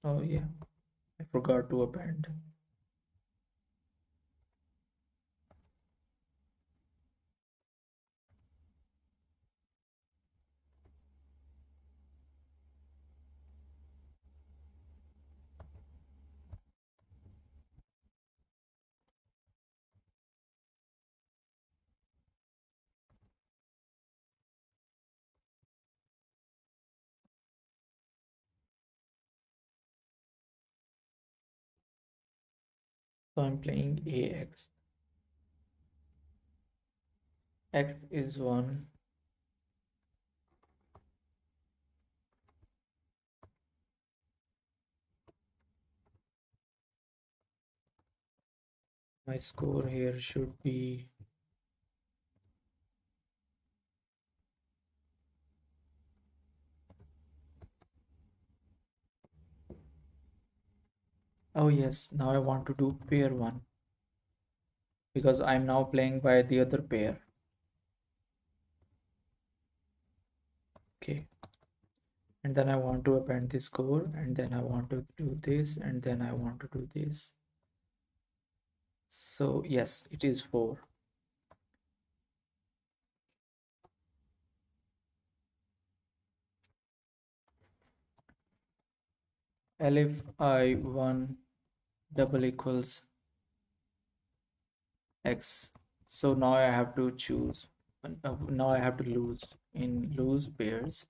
Oh yeah, I forgot to append. So I'm playing AX. X is 1. My score here should be, oh yes, now I want to do pair 1 because I'm now playing by the other pair. Okay, and then I want to append the score, and then I want to do this, and then I want to do this. So yes, it is 4. Elif I1 double equals X. So now I have to choose. Now I have to lose. In lose pairs,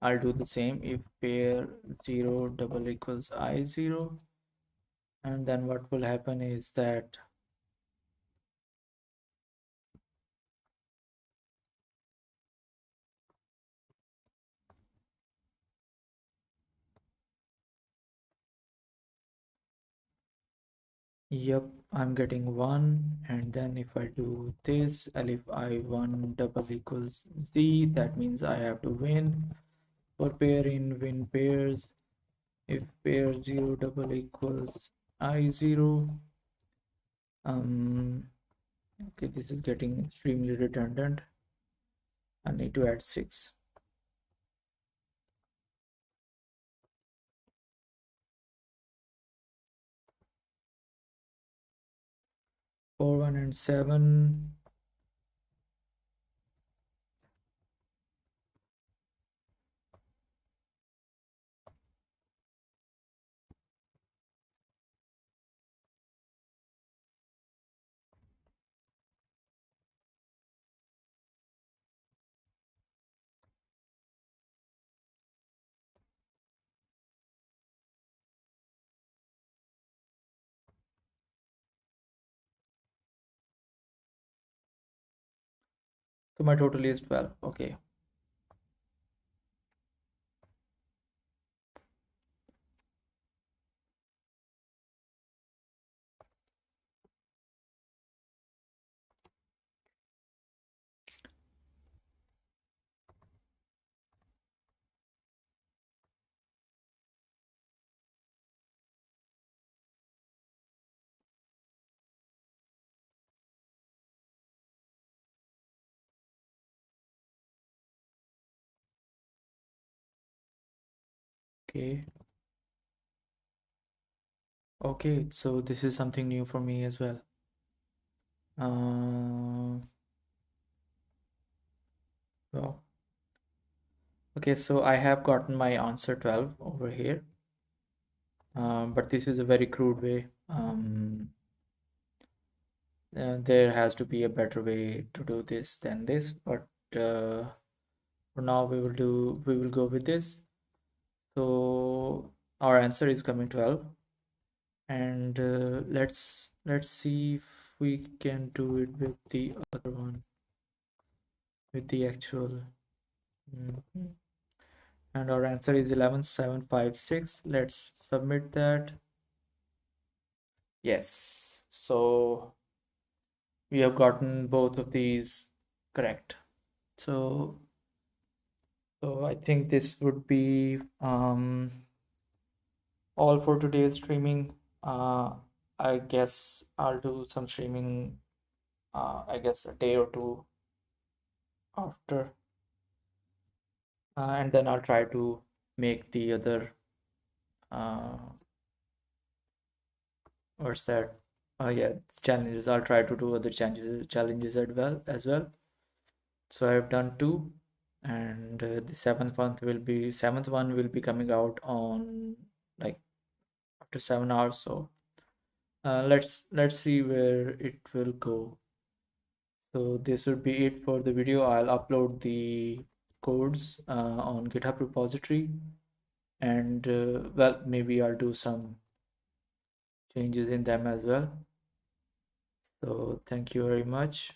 I'll do the same. If pair 0 double equals I0, and then what will happen is that, yep, I'm getting 1. And then if I do this, if I1 double equals Z, that means I have to win. For pair in win pairs, if pair 0 double equals I0, okay, this is getting extremely redundant. I need to add 6. 4, 1, and 7. So my total is 12. Okay. Okay. Okay, so this is something new for me as well. Well, okay, so I have gotten my answer 12 over here. But this is a very crude way. There has to be a better way to do this than this, but for now we will go with this. So our answer is coming 12, and let's see if we can do it with the other one, with the actual. Mhm. And our answer is 11756. Let's submit that. Yes, so we have gotten both of these correct. So I think this would be all for today's streaming. I guess I'll do some streaming I guess a day or two after, and then I'll try to make the other uh, what's that? Yeah, challenges. I'll try to do other challenges as well. So I've done two, and the seventh one will be coming out on like after 7 hours. So let's see where it will go. So this would be it for the video. I'll upload the codes on GitHub repository, and well, maybe I'll do some changes in them as well. So thank you very much.